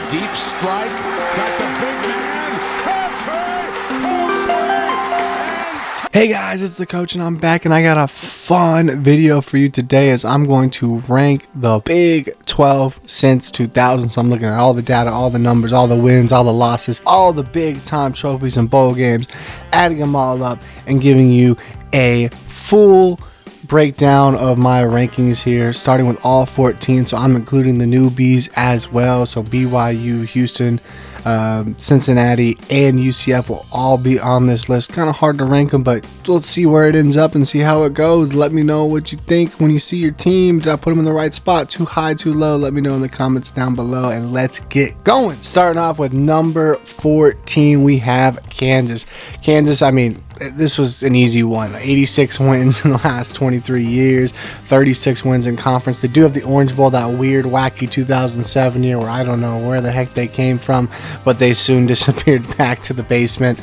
Deep strike. Got the big man. Hey guys, it's the coach and I'm back and I got a fun video for you today as I'm going to rank the Big 12 since 2000. So I'm looking at all the data, all the numbers, all the wins, all the losses, all the big time trophies and bowl games, adding them all up and giving you a full breakdown of my rankings here, starting with all 14. So I'm including the newbies as well. So BYU, Houston, Cincinnati, and UCF will all be on this list. Kind of hard to rank them, but let's see where it ends up and see how it goes. Let me know what you think when you see your team. Did I put them in the right spot? Too high, too low? Let me know in the comments down below, and let's get going. Starting off with number 14, we have Kansas. Kansas, I mean, this was an easy one. 86 wins in the last 23 years, 36 wins in conference. They do have the Orange Bowl, that weird, wacky 2007 year where I don't know where the heck they came from, but they soon disappeared back to the basement.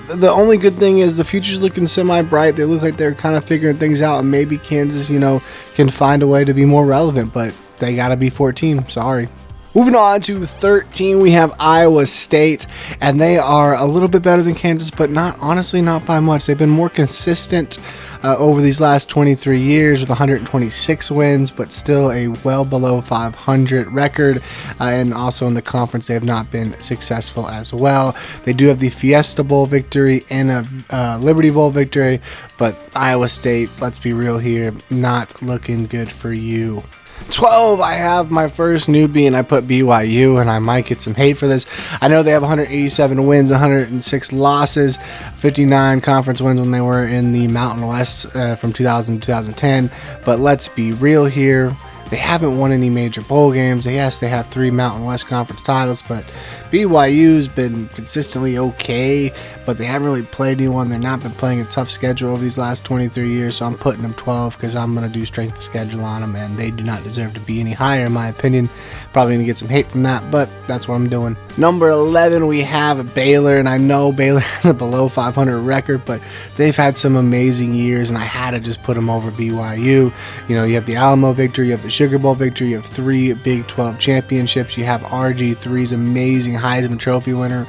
The only good thing is the future's looking semi-bright. They look like they're kind of figuring things out, and maybe Kansas, can find a way to be more relevant, but they got to be 14. Sorry. Moving on to 13, we have Iowa State, and they are a little bit better than Kansas, but honestly not by much. They've been more consistent over these last 23 years with 126 wins, but still a well below 500 record. And also in the conference, they have not been successful as well. They do have the Fiesta Bowl victory and a Liberty Bowl victory, but Iowa State, let's be real here, not looking good for you. 12, I have my first newbie, and I put BYU, and I might get some hate for this. I know they have 187 wins, 106 losses, 59 conference wins when they were in the Mountain West from 2000 to 2010, but let's be real here. They haven't won any major bowl games. Yes, they have 3 Mountain West Conference titles, but BYU's been consistently okay, but they haven't really played anyone. They've not been playing a tough schedule over these last 23 years, so I'm putting them 12 because I'm going to do strength of schedule on them, and they do not deserve to be any higher, in my opinion. Probably going to get some hate from that, but that's what I'm doing. Number 11, we have Baylor, and I know Baylor has a below 500 record, but they've had some amazing years, and I had to just put them over BYU. You have the Alamo victory, you have the Sugar Bowl victory, you have 3 Big 12 championships, you have RG3's amazing Heisman Trophy winner,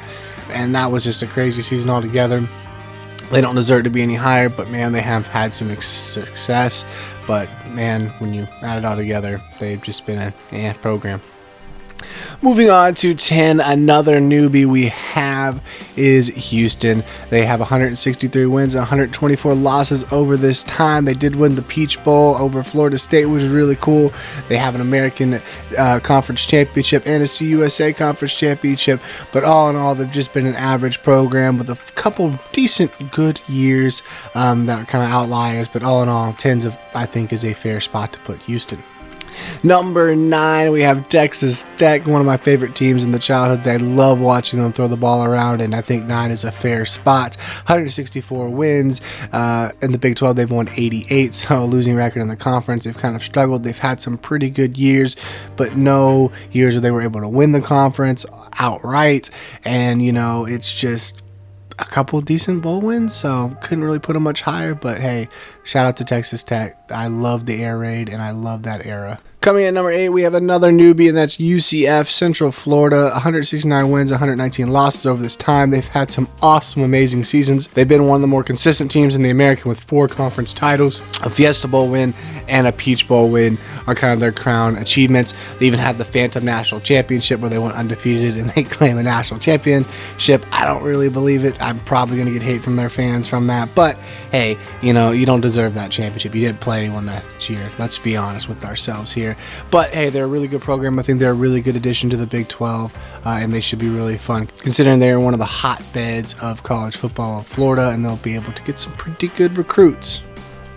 and that was just a crazy season altogether. They don't deserve to be any higher, but man, they have had some success. But man, when you add it all together, they've just been a program. Moving on to 10, another newbie we have is Houston. They have 163 wins and 124 losses over this time. They did win the Peach Bowl over Florida State, which is really cool. They have an American Conference Championship and a CUSA Conference Championship, but all in all, they've just been an average program with a couple decent, good years that are kind of outliers, but all in all, 10's I think is a fair spot to put Houston. Number 9, we have Texas Tech, one of my favorite teams in the childhood. I love watching them throw the ball around, and I think 9 is a fair spot. 164 wins. In the Big 12, they've won 88, so a losing record in the conference. They've kind of struggled. They've had some pretty good years, but no years where they were able to win the conference outright, and, it's just a couple decent bowl wins, so couldn't really put them much higher, but hey, shout out to Texas Tech. I love the air raid, and I love that era. Coming in number 8, we have another newbie, and that's UCF, Central Florida. 169 wins, 119 losses over this time. They've had some awesome, amazing seasons. They've been one of the more consistent teams in the American with 4 conference titles. A Fiesta Bowl win and a Peach Bowl win are kind of their crown achievements. They even had the Phantom National Championship where they went undefeated and they claim a national championship. I don't really believe it. I'm probably going to get hate from their fans from that. But hey, you don't deserve that championship. You didn't play anyone that year. Let's be honest with ourselves here. But hey, they're a really good program. I think they're a really good addition to the Big 12, and they should be really fun considering they're one of the hotbeds of college football in Florida, and they'll be able to get some pretty good recruits.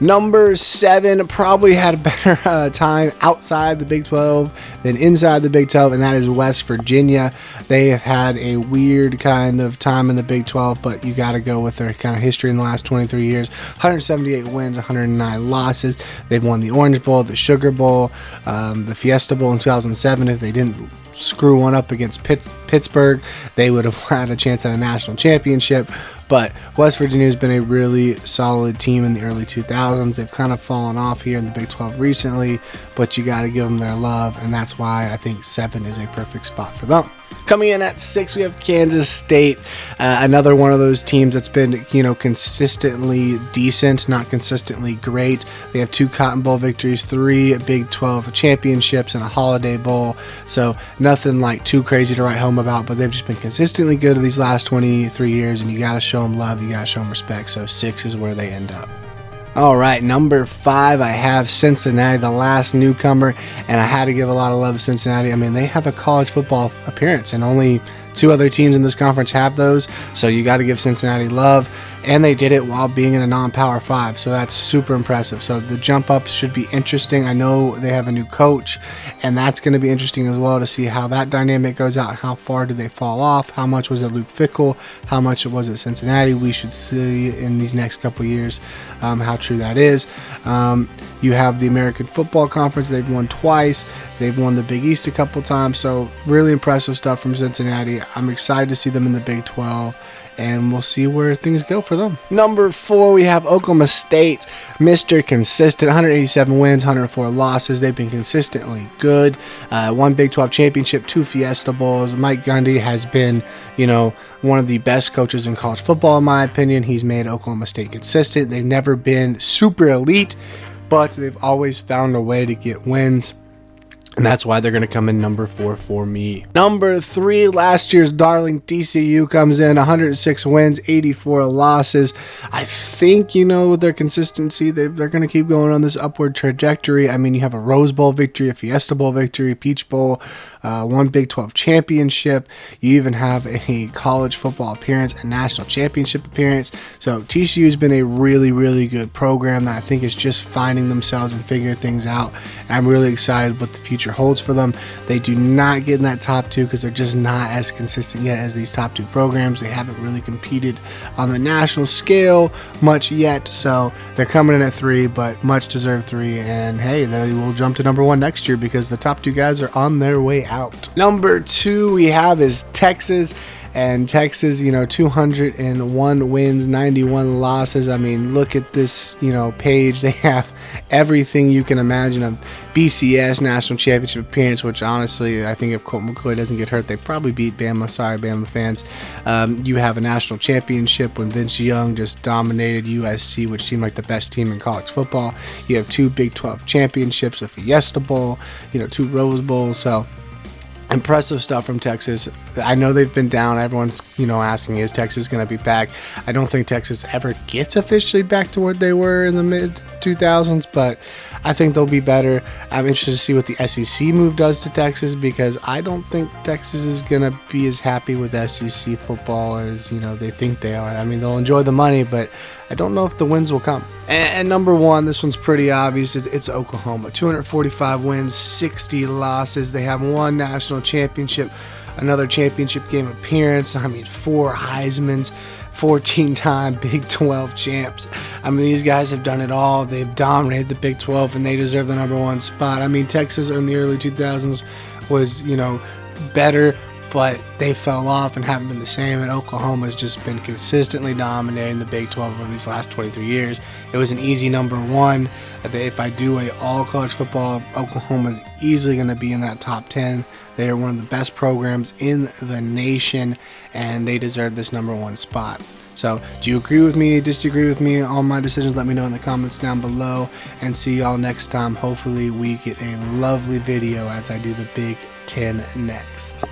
Number 7 probably had a better time outside the Big 12 than inside the Big 12, and that is West Virginia. They have had a weird kind of time in the Big 12, but you got to go with their kind of history in the last 23 years. 178 wins, 109 losses. They've won the Orange Bowl, the Sugar Bowl, the Fiesta Bowl in 2007. If they didn't screw one up against Pittsburgh, they would have had a chance at a national championship. But West Virginia has been a really solid team in the early 2000s. They've kind of fallen off here in the Big 12 recently, but you got to give them their love, and that's why I think 7 is a perfect spot for them. Coming in at 6, we have Kansas State, another one of those teams that's been, consistently decent, not consistently great. They have 2 Cotton Bowl victories, 3 Big 12 championships, and a Holiday Bowl. So nothing like too crazy to write home about, but they've just been consistently good these last 23 years, and you got to show them love, you got to show them respect. So 6 is where they end up. All right, number 5, I have Cincinnati, the last newcomer, and I had to give a lot of love to Cincinnati. I mean, they have a college football appearance, and only 2 other teams in this conference have those, so you got to give Cincinnati love, and they did it while being in a non-Power 5, so that's super impressive. So the jump up should be interesting. I know they have a new coach, and that's going to be interesting as well to see how that dynamic goes out. How far do they fall off? How much was it Luke Fickell? How much was it Cincinnati? We should see in these next couple years how true that is. You have the American Football Conference. They've won twice. They've won the Big East a couple times, so really impressive stuff from Cincinnati. I'm excited to see them in the Big 12, and we'll see where things go for them. Number 4, we have Oklahoma State, Mr. Consistent, 187 wins, 104 losses. They've been consistently good. 1 Big 12 championship, 2 Fiesta Bowls. Mike Gundy has been, one of the best coaches in college football, in my opinion. He's made Oklahoma State consistent. They've never been super elite, but they've always found a way to get wins. And that's why they're going to come in number 4 for me. Number 3, last year's darling TCU comes in 106 wins, 84 losses. I think, with their consistency, they're going to keep going on this upward trajectory. I mean, you have a Rose Bowl victory, a Fiesta Bowl victory, Peach Bowl, 1 Big 12 championship. You even have a college football appearance, a national championship appearance. So TCU has been a really, really good program that I think is just finding themselves and figuring things out. And I'm really excited what the future holds for them. They do not get in that top 2 because they're just not as consistent yet as these top 2 programs. They haven't really competed on the national scale much yet, so they're coming in at 3, but much deserved 3. And hey, they will jump to number 1 next year because the top 2 guys are on their way out. Number 2 we have is Texas. And Texas, 201 wins, 91 losses. I mean, look at this, page. They have everything you can imagine. A BCS national championship appearance, which honestly, I think if Colt McCoy doesn't get hurt, they probably beat Bama. Sorry, Bama fans. You have a national championship when Vince Young just dominated USC, which seemed like the best team in college football. You have 2 Big 12 championships, a Fiesta Bowl, 2 Rose Bowls. So impressive stuff from Texas. I know they've been down. Everyone's, asking, is Texas going to be back? I don't think Texas ever gets officially back to where they were in the mid-2000s, but I think they'll be better. I'm interested to see what the SEC move does to Texas because I don't think Texas is going to be as happy with SEC football as, they think they are. I mean, they'll enjoy the money, but I don't know if the wins will come. And number 1, this one's pretty obvious. It's Oklahoma. 245 wins, 60 losses. They have 1 national championship, another championship game appearance. 4 Heismans, 14-time Big 12 champs. These guys have done it all. They've dominated the Big 12, and they deserve the number 1 spot. Texas in the early 2000s was, better, but they fell off and haven't been the same, and Oklahoma's just been consistently dominating the Big 12 over these last 23 years. It was an easy number 1. If I do a all college football, Oklahoma's easily going to be in that top 10. They are one of the best programs in the nation, and they deserve this number 1 spot. So, do you agree with me, disagree with me on my decisions? Let me know in the comments down below, and see y'all next time. Hopefully we get a lovely video as I do the Big 10 next.